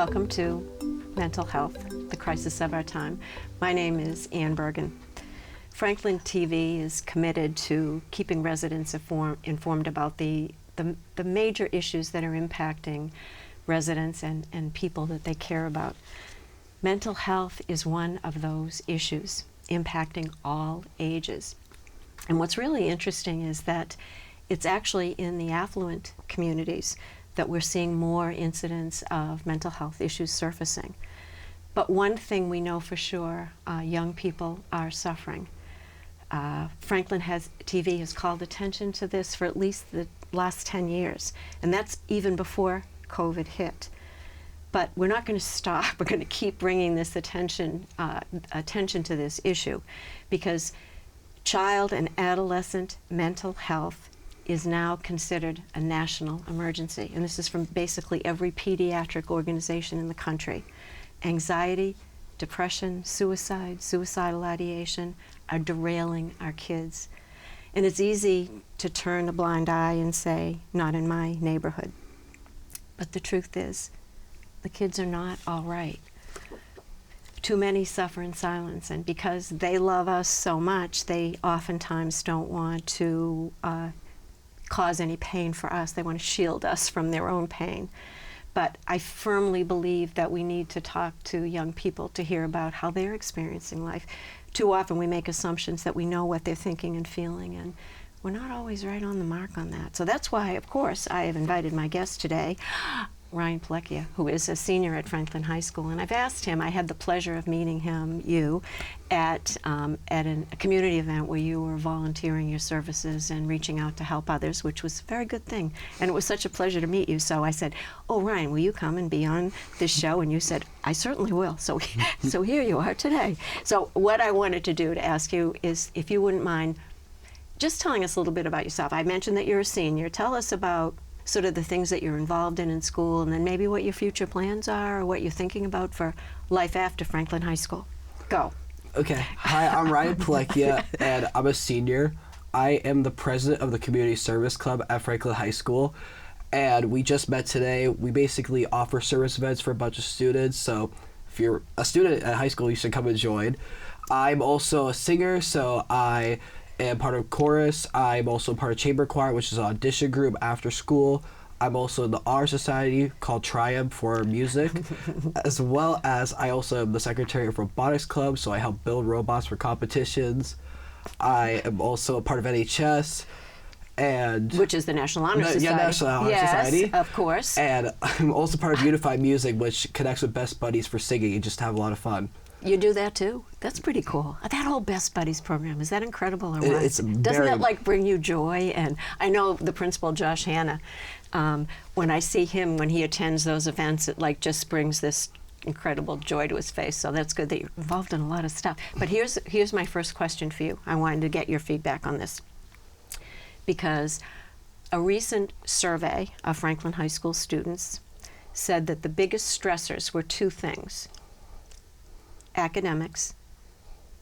Welcome to Mental Health, the crisis of our time. My name is Ann Bergen. Franklin TV is committed to keeping residents informed about the major issues that are impacting residents and people that they care about. Mental health is one of those issues impacting all ages. And what's really interesting is that it's actually in the affluent communities that we're seeing more incidents of mental health issues surfacing. But one thing we know for sure, young people are suffering. Franklin TV has called attention to this for at least the last 10 years, and that's even before COVID hit. But we're not going to stop. We're going to keep bringing this attention to this issue, because child and adolescent mental health is now considered a national emergency. And this is from basically every pediatric organization in the country. Anxiety, depression, suicide, suicidal ideation are derailing our kids. And it's easy to turn a blind eye and say, not in my neighborhood. But the truth is, the kids are not all right. Too many suffer in silence, and because they love us so much, they oftentimes don't want to cause any pain for us. They want to shield us from their own pain. But I firmly believe that we need to talk to young people to hear about how they're experiencing life. Too often we make assumptions that we know what they're thinking and feeling, and we're not always right on the mark on that. So that's why, of course, I have invited my guest today, Ryan Pellecchia, who is a senior at Franklin High School. And I've asked him, I had the pleasure of meeting you, at a community event where you were volunteering your services and reaching out to help others, which was a very good thing. And it was such a pleasure to meet you. So I said, oh, Ryan, will you come and be on this show? And you said, I certainly will. So, so here you are today. So what I wanted to do to ask you is, if you wouldn't mind just telling us a little bit about yourself. I mentioned that you're a senior. Tell us about sort of the things that you're involved in school, and then maybe what your future plans are or what you're thinking about for life after Franklin High School. Go. Okay. Hi, I'm Ryan Pellecchia, and I'm a senior. I am the president of the Community Service Club at Franklin High School, and we just met today. We basically offer service events for a bunch of students, so if you're a student at high school, you should come and join. I'm also a singer, so I am part of chorus. I'm also part of chamber choir, which is an audition group after school. I'm also in the Honor Society called Triumph for music, as well as I also am the secretary of Robotics Club, so I help build robots for competitions. I am also a part of NHS, and which is the National Honor Society. Yeah, National Honor Society. Yes, of course. And I'm also part of Unified Music, which connects with Best Buddies for singing and just have a lot of fun. You do that too? That's pretty cool. That whole Best Buddies program, is that incredible or what? Doesn't that like bring you joy? And I know the principal, Josh Hanna, when I see him, when he attends those events, it like just brings this incredible joy to his face. So that's good that you're involved in a lot of stuff. But here's my first question for you. I wanted to get your feedback on this, because a recent survey of Franklin High School students said that the biggest stressors were two things: academics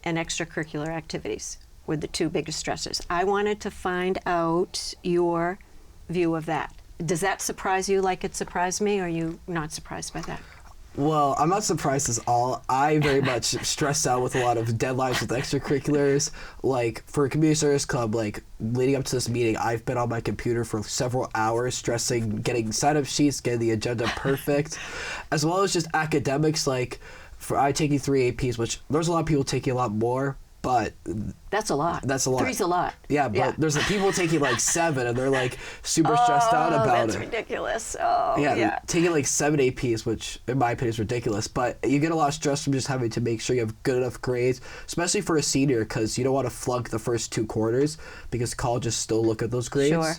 and extracurricular activities were the two biggest stressors. I wanted to find out your view of that. Does that surprise you like it surprised me, or are you not surprised by that? Well, I'm not surprised at all. I very much stress out with a lot of deadlines with extracurriculars. Like, for a community service club, like, leading up to this meeting, I've been on my computer for several hours stressing, getting sign-up sheets, getting the agenda perfect, as well as just academics. Like, I taking 3 APs, which there's a lot of people taking a lot more, but that's a lot. That's a lot. 3's a lot. Yeah, but there's people taking like 7, and they're like super stressed out about it. That's ridiculous. Oh, yeah. Taking like 7 APs, which in my opinion is ridiculous. But you get a lot of stress from just having to make sure you have good enough grades, especially for a senior, because you don't want to flunk the first 2 quarters, because colleges still look at those grades. Sure.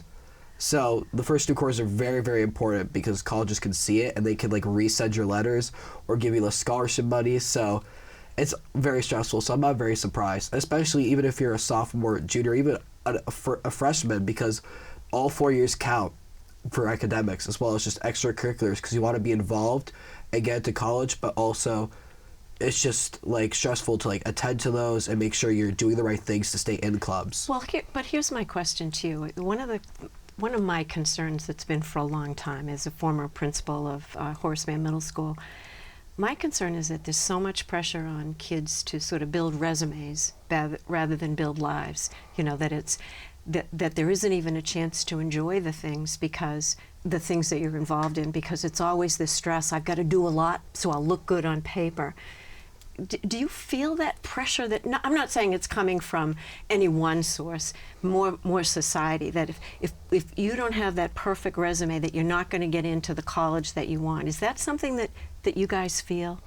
So the first 2 quarters are very, very important, because colleges can see it and they can like resend your letters or give you the scholarship money. So it's very stressful. So I'm not very surprised, especially even if you're a sophomore, junior, even a freshman, because all 4 years count for academics as well as just extracurriculars, because you want to be involved and get into college, but also it's just like stressful to like attend to those and make sure you're doing the right things to stay in clubs. Well, but here's my question to you. One of the one of my concerns that's been for a long time as a former principal of Horaceman Middle School, my concern is that there's so much pressure on kids to sort of build resumes rather than build lives. You know, that it's that there isn't even a chance to enjoy the things that you're involved in, because it's always this stress. I've got to do a lot so I'll look good on paper. Do you feel that pressure that, no, I'm not saying it's coming from any one source, more society, that if you don't have that perfect resume, that you're not going to get into the college that you want? Is that something that you guys feel?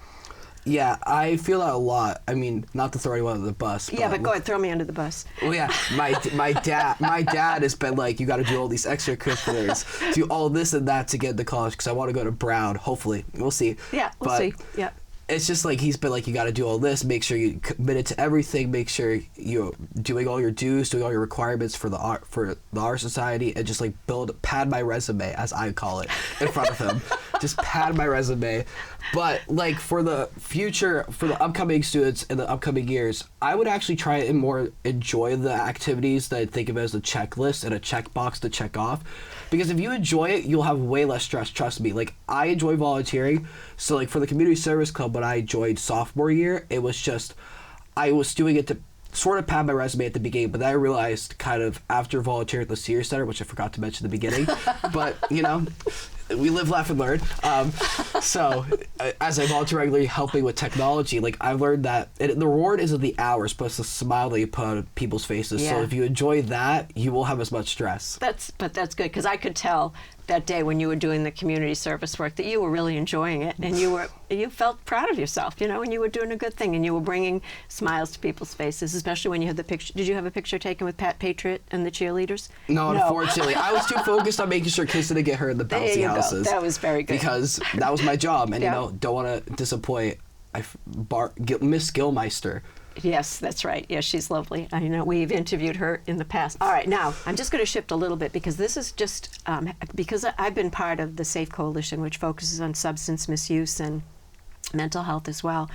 Yeah, I feel that a lot. I mean, not to throw anyone under the bus. Yeah, but go ahead, throw me under the bus. Well, yeah, my dad has been like, you got to do all these extracurriculars, do all this and that to get into college, because I want to go to Brown. Hopefully, we'll see. Yeah, we'll see. Yeah. It's just like, he's been like, you got to do all this, make sure you committed to everything, make sure you're doing all your dues, doing all your requirements for the art society, and just like pad my resume, as I call it, in front of him. Just pad my resume. But like for the future, for the upcoming students in the upcoming years, I would actually try and more enjoy the activities that I think of as a checklist and a checkbox to check off. Because if you enjoy it, you'll have way less stress, trust me. Like, I enjoy volunteering. So like for the community service club, when I joined sophomore year, it was just, I was doing it to sort of pad my resume at the beginning, but then I realized kind of after volunteering at the Senior Center, which I forgot to mention at the beginning, but you know, we live, laugh, and learn. So as I volunteer regularly helping with technology, like I learned that the reward isn't the hours, but it's the smile that you put on people's faces. Yeah. So if you enjoy that, you won't have as much stress. That's good, because I could tell that day when you were doing the community service work that you were really enjoying it, and you felt proud of yourself, you know, and you were doing a good thing, and you were bringing smiles to people's faces, especially when you had the picture. Did you have a picture taken with Pat Patriot and the cheerleaders? No, unfortunately. I was too focused on making sure kids didn't get hurt in the bouncy houses. That was very good. Because that was my job, and Yeah. you know, don't want to disappoint Miss Gilmeister. Yes, that's right. Yes, she's lovely. I know we've interviewed her in the past. All right, now I'm just going to shift a little bit, because this is just because I've been part of the SAFE Coalition, which focuses on substance misuse and mental health as well.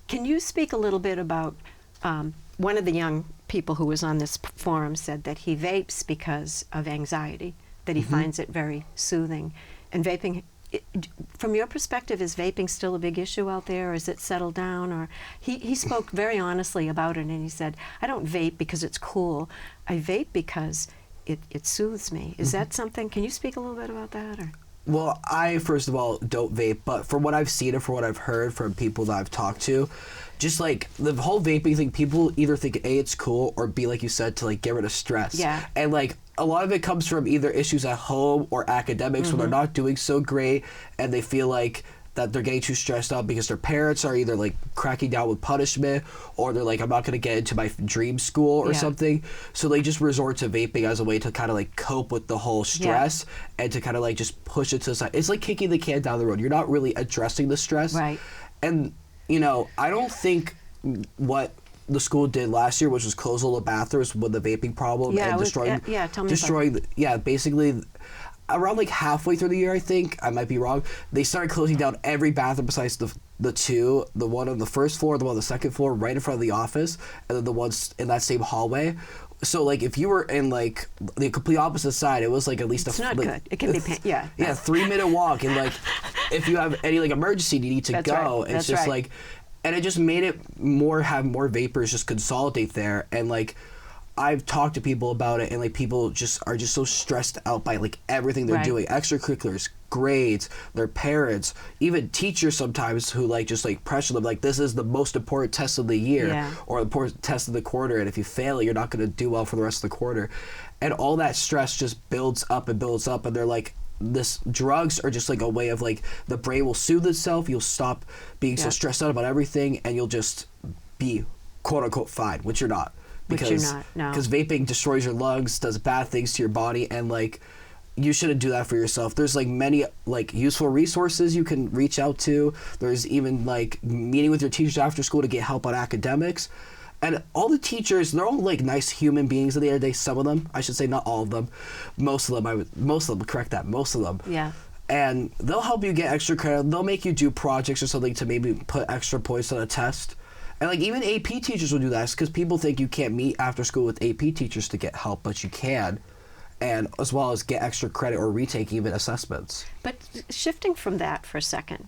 Can you speak a little bit about one of the young people who was on this forum said that he vapes because of anxiety, that he finds it very soothing, and vaping. From your perspective, is vaping still a big issue out there, or is it settled down? Or he spoke very honestly about it, and he said, I don't vape because it's cool. I vape because it soothes me. Is that something? Can you speak a little bit about that? Or? Well, I, first of all, don't vape, but from what I've seen and from what I've heard from people that I've talked to, just like the whole vaping thing, people either think A, it's cool, or B, like you said, to like get rid of stress. Yeah. And like a lot of it comes from either issues at home or academics when they're not doing so great, and they feel like that they're getting too stressed out because their parents are either like cracking down with punishment, or they're like, I'm not going to get into my dream school or something. So they just resort to vaping as a way to kind of like cope with the whole stress and to kind of like just push it to the side. It's like kicking the can down the road. You're not really addressing the stress. Right. And, you know, I don't think what the school did last year, which was close all the bathrooms with the vaping problem and destroying. Tell me about it. Basically. Around like halfway through the year, I think, I might be wrong, they started closing down every bathroom besides the two, the one on the first floor, the one on the second floor, right in front of the office, and then the ones in that same hallway. So like if you were in like the complete opposite side, it was like at least it's not good. It can be 3-minute walk, and like if you have any like emergency, you need to go. Right. It's just like, and it just made it have more vapors just consolidate there, and like I've talked to people about it, and like people just are just so stressed out by like everything they're doing, extracurriculars, grades, their parents, even teachers sometimes who like just like pressure them like this is the most important test of the year or the important test of the quarter, and if you fail it, you're not going to do well for the rest of the quarter, and all that stress just builds up, and they're like, this drugs are just like a way of like the brain will soothe itself, you'll stop being so stressed out about everything, and you'll just be quote unquote fine, which you're not. Because vaping destroys your lungs, does bad things to your body, and like you shouldn't do that for yourself. There's like many like useful resources you can reach out to. There's even like meeting with your teachers after school to get help on academics. And all the teachers, they're all like nice human beings at the end of the day. Some of them, I should say, not all of them. Most of them, correct that, most of them. Yeah. And they'll help you get extra credit. They'll make you do projects or something to maybe put extra points on a test. And like even AP teachers will do that, because people think you can't meet after school with AP teachers to get help, but you can. and as well as get extra credit or retake even assessments. But shifting from that for a second,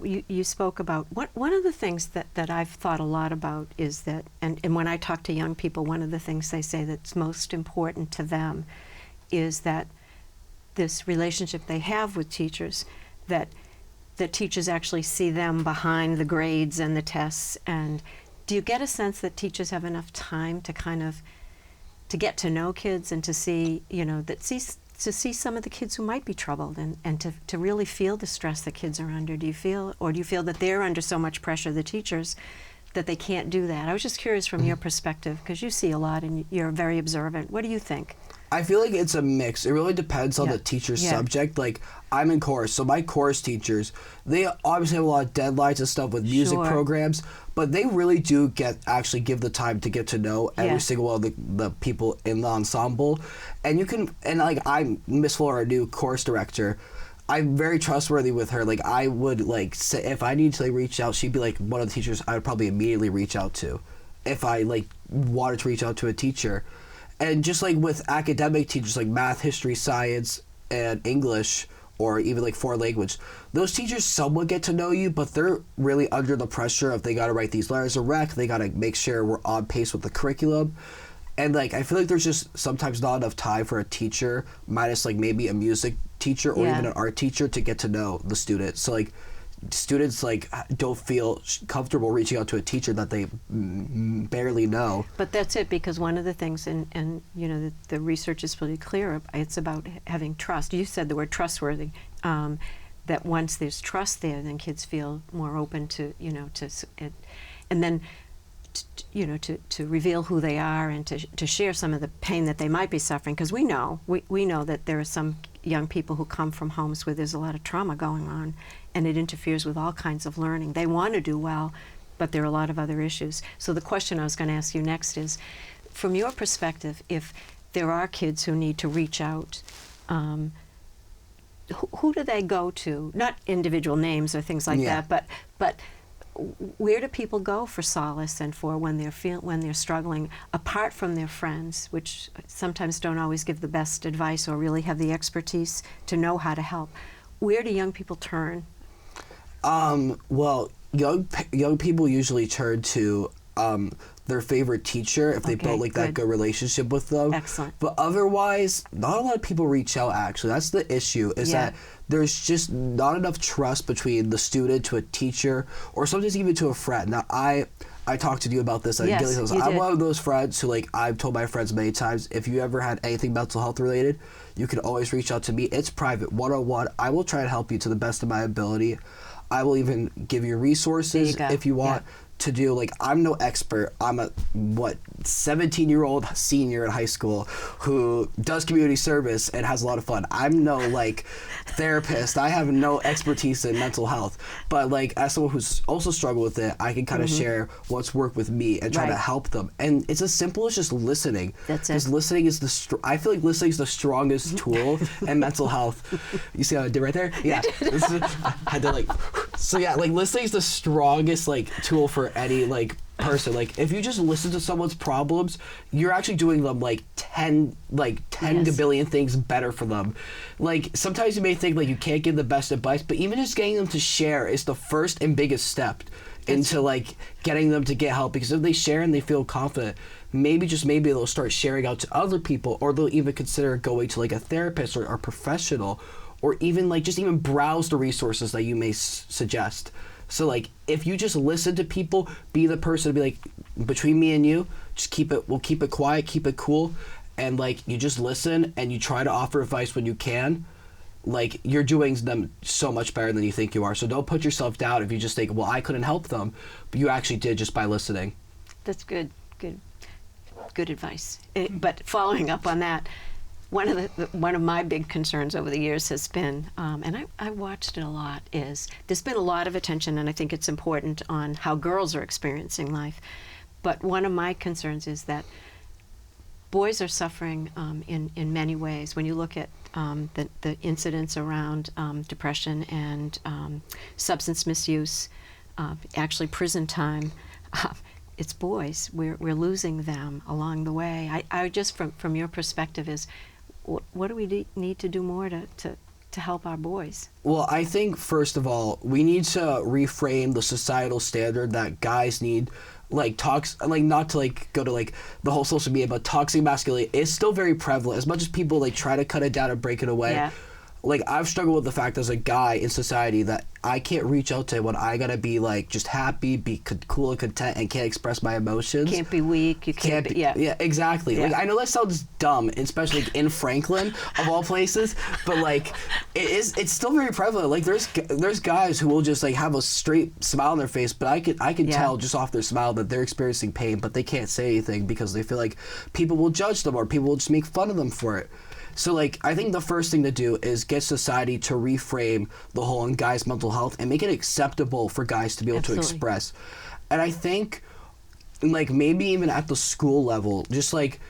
you spoke about one of the things that I've thought a lot about is that, and when I talk to young people, one of the things they say that's most important to them is that this relationship they have with teachers, that the teachers actually see them behind the grades and the tests. And do you get a sense that teachers have enough time to kind of to get to know kids and to see, to see some of the kids who might be troubled and to really feel the stress that kids are under? Do you feel that they're under so much pressure, the teachers, that they can't do that? I was just curious from your perspective, because you see a lot and you're very observant. What do you think? I feel like it's a mix. It really depends on the teacher's subject. Like, I'm in chorus, so my chorus teachers, they obviously have a lot of deadlines and stuff with music programs, but they really do actually give the time to get to know every single one of the people in the ensemble. And I'm Miss Flora, our new chorus director. I'm very trustworthy with her. Like, I would say if I need to reach out, she'd be like one of the teachers I would probably immediately reach out to if I wanted to reach out to a teacher. And just like with academic teachers like math, history, science, and English, or even foreign language, those teachers somewhat get to know you, but they're really under the pressure of they got to write these letters of rec, they got to make sure we're on pace with the curriculum. And I feel like there's just sometimes not enough time for a teacher, minus maybe a music teacher or even an art teacher, to get to know the student. So students don't feel comfortable reaching out to a teacher that they barely know. But that's it, because one of the things, and the research is pretty clear, it's about having trust. You said the word trustworthy, that once there's trust there, then kids feel more open to, and then to reveal who they are and to share some of the pain that they might be suffering, because we know that there are some young people who come from homes where there's a lot of trauma going on, and it interferes with all kinds of learning. They want to do well, but there are a lot of other issues. So the question I was going to ask you next is, from your perspective, if there are kids who need to reach out, who do they go to? Not individual names or things like that, but where do people go for solace and for when they're struggling, apart from their friends, which sometimes don't always give the best advice or really have the expertise to know how to help? Where do young people turn? Well, young people usually turn to their favorite teacher if they built that good relationship with them. Excellent. But otherwise, not a lot of people reach out, actually. That's the issue, is that there's just not enough trust between the student to a teacher, or sometimes even to a friend. Now, I talked to you about this. I'm one of those friends who, I've told my friends many times, if you ever had anything mental health related, you can always reach out to me. It's private, one-on-one. I will try to help you to the best of my ability. I will even give you resources if you want to do. I'm no expert. I'm a 17-year-old senior in high school who does community service and has a lot of fun. I'm no therapist. I have no expertise in mental health, but as someone who's also struggled with it, I can kind of share what's worked with me and try to help them. And it's as simple as just listening. That's it. Because listening is I feel like listening is the strongest tool in mental health. You see how I did right there? Yeah. I had to listening is the strongest tool for any person. If you just listen to someone's problems, you're actually doing them 10 gabillion things better for them. Sometimes you may think you can't give the best advice, but even just getting them to share is the first and biggest step into getting them to get help, because if they share and they feel confident, maybe they'll start sharing out to other people, or they'll even consider going to a therapist or a professional, or even just even browse the resources that you may suggest. So if you just listen to people, be the person to be between me and you, just we'll keep it quiet, keep it cool, and you just listen and you try to offer advice when you can, you're doing them so much better than you think you are. So don't put yourself down if you just think, well, I couldn't help them, but you actually did just by listening. That's good advice. But following up on that, one of my big concerns over the years has been, and I watched it a lot, is there's been a lot of attention, and I think it's important, on how girls are experiencing life. But one of my concerns is that boys are suffering in many ways. When you look at the incidents around depression and substance misuse, actually prison time, it's boys. We're losing them along the way. I just from your perspective is, what do we need to do more to help our boys? Well, I think first of all, we need to reframe the societal standard that guys need, like not to like go to like the whole social media, but toxic masculinity is still very prevalent. As much as people like try to cut it down and break it away. Yeah. Like, I've struggled with the fact as a guy in society that I can't reach out to him when I gotta be like just happy, be cool and content, and can't express my emotions. Can't be weak. You can't be, yeah. Yeah, exactly. Yeah. Like, I know that sounds dumb, especially like in Franklin of all places, but like it's still very prevalent. Like, there's guys who will just like have a straight smile on their face, but I can Yeah. tell just off their smile that they're experiencing pain, but they can't say anything because they feel like people will judge them or people will just make fun of them for it. So, like, I think the first thing to do is get society to reframe the whole on guys' mental health and make it acceptable for guys to be able Absolutely. to express. And I think, like, maybe even at the school level, just like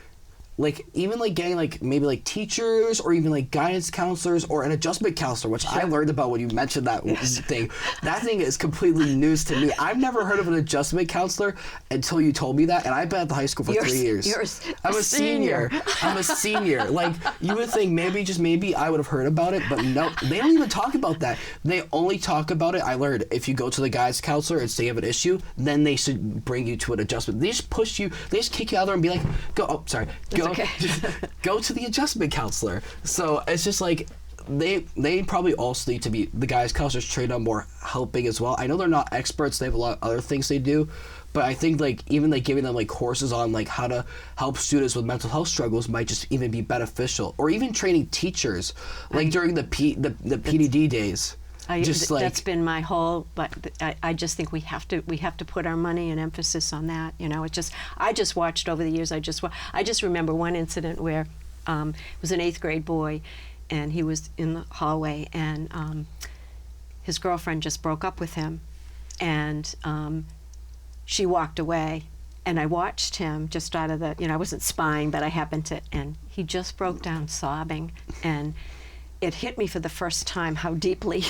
even like getting like maybe like teachers or even like guidance counselors or an adjustment counselor, which I learned about when you mentioned that thing. That thing is completely news to me. I've never heard of an adjustment counselor until you told me that, and I've been at the high school for 3 years. I'm a senior. I'm a senior. Like, you would think maybe I would have heard about it, but no, they don't even talk about that. They only talk about it. I learned if you go to the guidance counselor and say you have an issue, then they should bring you to an adjustment. They just push you. They just kick you out there and be like, Okay. go to the adjustment counselor. So it's just like they probably also need to be the guys counselors trained on more helping as well. I know they're not experts, they have a lot of other things they do, but I think like even like giving them like courses on like how to help students with mental health struggles might just even be beneficial, or even training teachers like during the PDD days. That's been my whole. But I just think we have to put our money and emphasis on that. You know, I just watched over the years. I just remember one incident where it was an 8th grade boy, and he was in the hallway, and his girlfriend just broke up with him, and she walked away, and I watched him just out of the. I wasn't spying, but I happened to, and he just broke down sobbing, and it hit me for the first time how deeply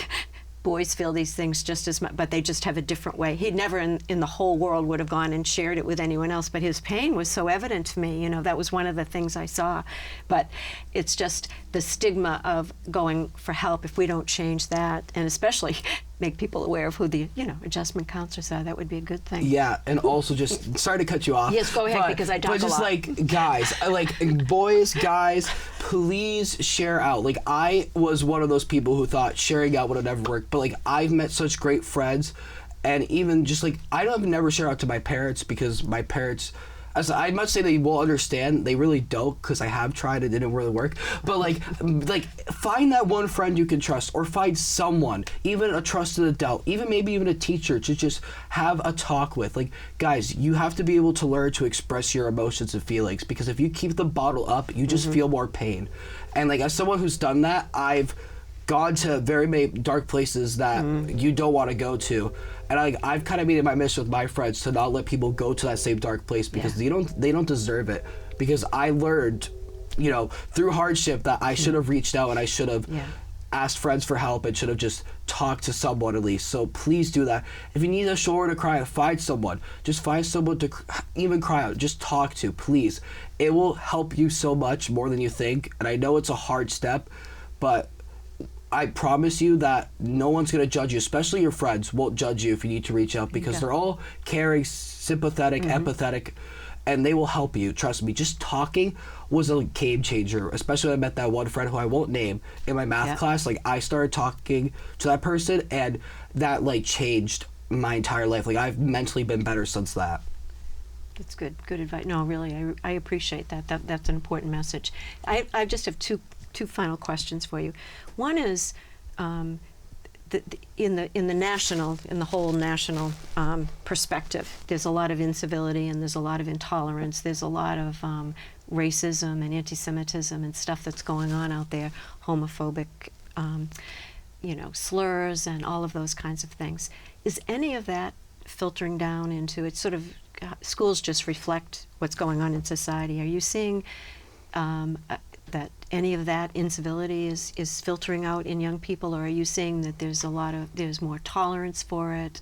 boys feel these things just as much, but they just have a different way. He never in the whole world would have gone and shared it with anyone else, but his pain was so evident to me. That was one of the things I saw. But it's just the stigma of going for help. If we don't change that, and especially make people aware of who the adjustment counselors are, that would be a good thing. Yeah, and also just sorry to cut you off. Yes, go ahead, because I talk a lot. But just like guys, like boys, guys, please share out. Like, I was one of those people who thought sharing out would have never worked, but like I've met such great friends, and even just like I don't never share out to my parents because my parents. As I must say, they will understand. They really don't, because I have tried. It didn't really work. But like, find that one friend you can trust, or find someone, even a trusted adult, maybe even a teacher, to just have a talk with. Like, guys, you have to be able to learn to express your emotions and feelings, because if you keep them bottled up, you just feel more pain. And like, as someone who's done that, I've gone to very many dark places that you don't want to go to. And I've kind of made it my mission with my friends to not let people go to that same dark place, because they don't deserve it. Because I learned, through hardship, that I should have reached out, and I should have asked friends for help, and should have just talked to someone at least. So please do that. If you need a shoulder to cry on, find someone. Just find someone to even cry out. Just talk to, please. It will help you so much more than you think. And I know it's a hard step, but I promise you that no one's going to judge you, especially your friends won't judge you if you need to reach out, because they're all caring, sympathetic, empathetic, and they will help you. Trust me. Just talking was a game changer, especially when I met that one friend who I won't name in my math class. Like, I started talking to that person, and that like changed my entire life. Like, I've mentally been better since that. That's good advice. No, really, I appreciate that. That's an important message. I just have two final questions for you. One is, in the whole national perspective, there's a lot of incivility, and there's a lot of intolerance. There's a lot of racism and anti-Semitism and stuff that's going on out there, homophobic, slurs and all of those kinds of things. Is any of that filtering down into it? Sort of, schools just reflect what's going on in society. Are you seeing that any of that incivility is filtering out in young people, or are you seeing that there's more tolerance for it,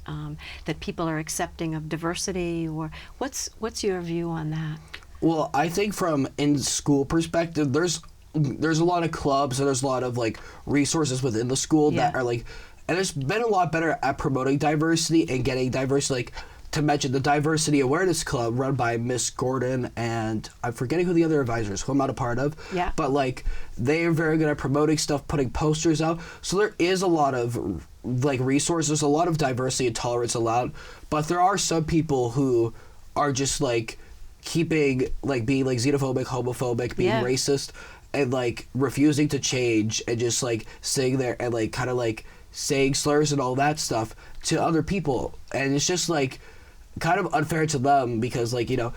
that people are accepting of diversity, or what's your view on that? Well, I think from in school perspective, there's a lot of clubs and there's a lot of like resources within the school that are like, and there's been a lot better at promoting diversity and getting diversity. Like, to mention the Diversity Awareness Club run by Miss Gordon, and I'm forgetting who the other advisors, who I'm not a part of. Yeah. But like, they are very good at promoting stuff, putting posters out. So there is a lot of like resources, a lot of diversity and tolerance allowed. But there are some people who are just like keeping like being like xenophobic, homophobic, being racist, and like refusing to change, and just like sitting there and like kind of like saying slurs and all that stuff to other people. And it's just like kind of unfair to them, because like, you know,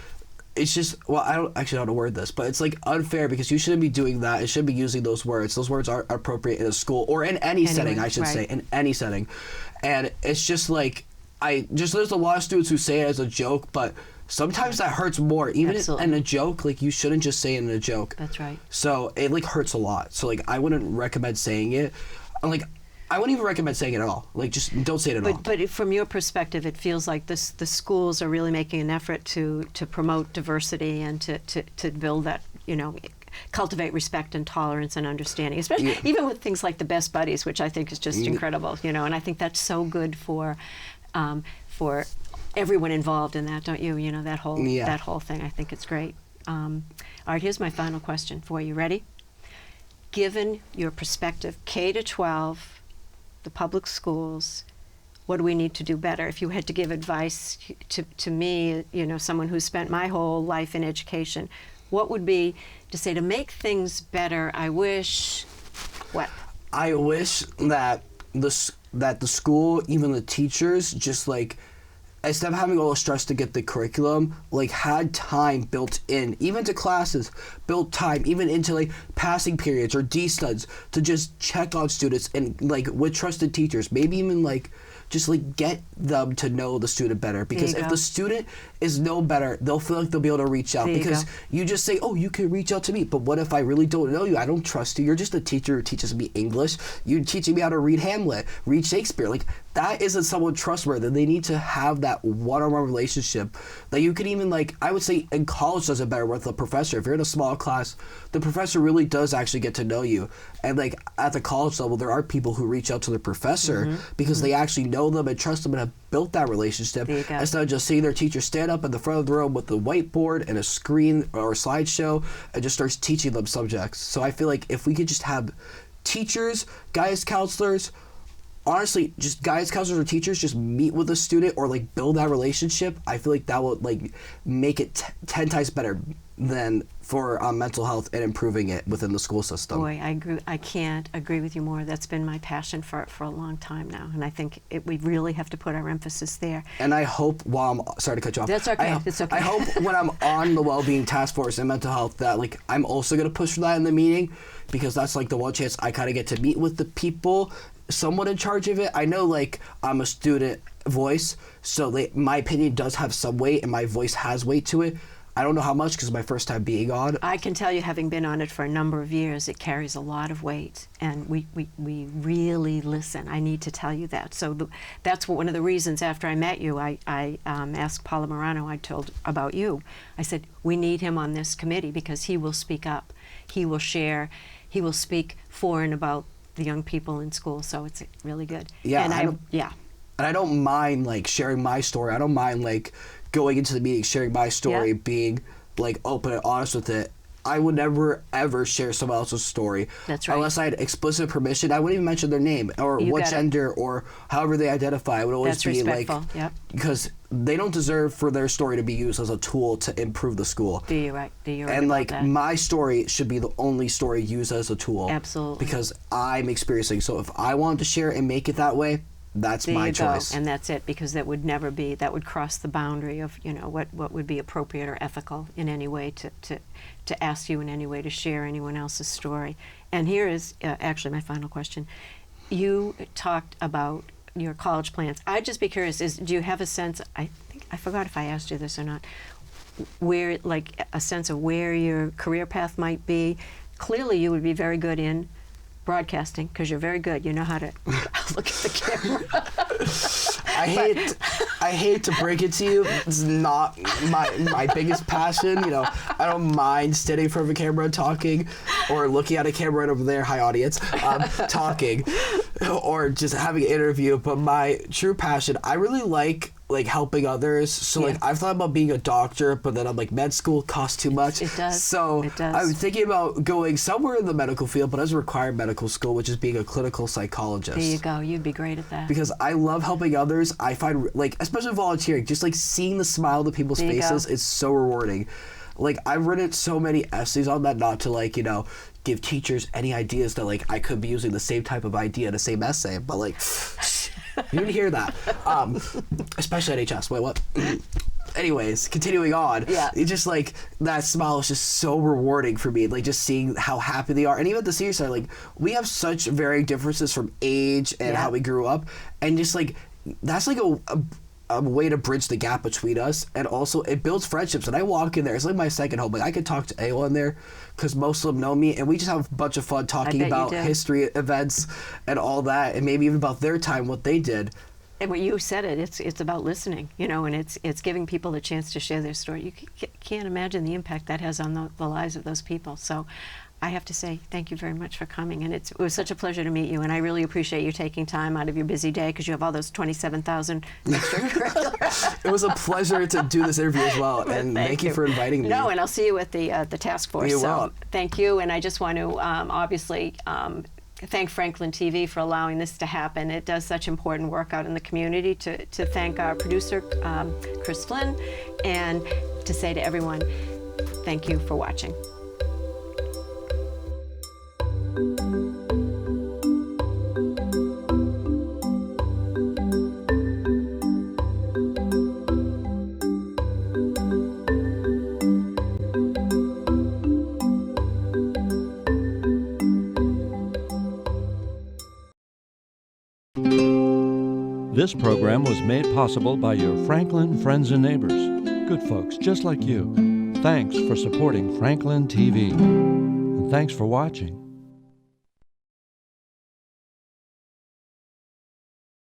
it's just, well, I don't actually know how to word this, but it's like unfair because you shouldn't be doing that. It shouldn't be using those words. Those words aren't appropriate in a school or in any setting, I should say, in any setting. And it's just like, there's a lot of students who say it as a joke, but sometimes that hurts more. Even in a joke, like, you shouldn't just say it in a joke. That's right. So it like hurts a lot. So like, I wouldn't recommend saying it. Like, I wouldn't even recommend saying it at all. Like, just don't say it at all. But from your perspective, it feels like the schools are really making an effort to promote diversity and to build that, you know, cultivate respect and tolerance and understanding, especially even with things like the Best Buddies, which I think is just incredible, you know. And I think that's so good for everyone involved in that, don't you? You know, that whole thing. I think it's great. All right, here's my final question for you. Ready? Given your perspective, K-12, the public schools, what do we need to do better? If you had to give advice to me, you know, someone who's spent my whole life in education, what would be to say to make things better? I wish what? I wish that the school, even the teachers, just like, instead of having all the stress to get the curriculum, like, had time built in, even to classes, built time, even into like passing periods or D-studs, to just check on students, and like with trusted teachers, maybe even like just like get them to know the student better. Because if the student is no better, they'll feel like they'll be able to reach out. Because you just say, oh, you can reach out to me. But what if I really don't know you? I don't trust you. You're just a teacher who teaches me English. You're teaching me how to read Hamlet, read Shakespeare. Like, that isn't someone trustworthy. They need to have that one-on-one relationship that you could even, like, I would say in college does it better with the professor. If you're in a small class, the professor really does actually get to know you. And like at the college level, there are people who reach out to the professor because they actually know them and trust them and have built that relationship, instead of just seeing their teacher stand up in the front of the room with the whiteboard and a screen or a slideshow and just starts teaching them subjects. So I feel like if we could just have teachers, guidance counselors, honestly, just guidance counselors or teachers just meet with a student or like build that relationship, I feel like that would like make it 10 times better than for mental health and improving it within the school system. Boy, I agree. I can't agree with you more. That's been my passion for a long time now, and I think we really have to put our emphasis there. And I hope, while I'm sorry to cut you off. That's okay. It's okay. I hope when I'm on the Wellbeing Task Force and mental health that like I'm also gonna push for that in the meeting, because that's like the one chance I kind of get to meet with the people somewhat in charge of it. I know like I'm a student voice, so my opinion does have some weight and my voice has weight to it. I don't know how much because it's my first time being on. I can tell you, having been on it for a number of years, it carries a lot of weight, and we really listen. I need to tell you that. So that's one of the reasons after I met you, I asked Paula Morano, I told about you. I said, we need him on this committee because he will speak up. He will share. He will speak for and about the young people in school. So it's really good. Yeah. And And I don't mind like sharing my story. I don't mind like going into the meeting, sharing my story, being like open and honest with it. I would never ever share someone else's story. That's right. Unless I had explicit permission. I wouldn't even mention their name or what gender or however they identify. I would always be like, because they don't deserve for their story to be used as a tool to improve the school. You're right. And like my story should be the only story used as a tool. Absolutely. Because I'm experiencing. So if I wanted to share and make it that way, that's my choice. And that's it, because that would never be, that would cross the boundary of, you know, what would be appropriate or ethical in any way to ask you in any way to share anyone else's story. And here is actually my final question. You talked about your college plans. I'd just be curious, do you have a sense, I forgot if I asked you this or not, where, like a sense of where your career path might be, clearly you would be very good in broadcasting, because you're very good. You know how to look at the camera. I hate to break it to you. It's not my biggest passion. You know, I don't mind standing in front of a camera and talking, or looking at a camera right over there. Hi, audience. Talking, or just having an interview. But my true passion, I really like helping others. So like I've thought about being a doctor, but then I'm like, med school costs too much. It does. So it does. I was thinking about going somewhere in the medical field, but as a required medical school, which is being a clinical psychologist. There you go. You'd be great at that. Because I love helping others. I find, like, especially volunteering, just like seeing the smile on the people's faces is so rewarding. Like, I've written so many essays on that, not to, like, you know, give teachers any ideas that, like, I could be using the same type of idea in the same essay, but, like, you didn't hear that. Especially at HS. Wait, what? Anyways, continuing on. Yeah. It's just, like, that smile is just so rewarding for me. Like, just seeing how happy they are. And even at the senior side, like, we have such varying differences from age and how we grew up. And just, like, that's, like, a way to bridge the gap between us, and also it builds friendships. And I walk in there, it's like my second home. Like, I could talk to anyone there because most of them know me, and we just have a bunch of fun talking about history, events, and all that, and maybe even about their time, what they did. And when you said it, it's about listening, you know, and it's giving people a chance to share their story. You can't imagine the impact that has on the lives of those people. So I have to say thank you very much for coming, and it was such a pleasure to meet you, and I really appreciate you taking time out of your busy day, because you have all those 27,000 extracurricular. It was a pleasure to do this interview as well, and thank you for inviting me. No, and I'll see you at the task force. You so will. Thank you, and I just want to obviously thank Franklin TV for allowing this to happen. It does such important work out in the community. To thank our producer, Chris Flynn, and to say to everyone, thank you for watching. This program was made possible by your Franklin friends and neighbors, good folks just like you. Thanks for supporting Franklin TV. And thanks for watching.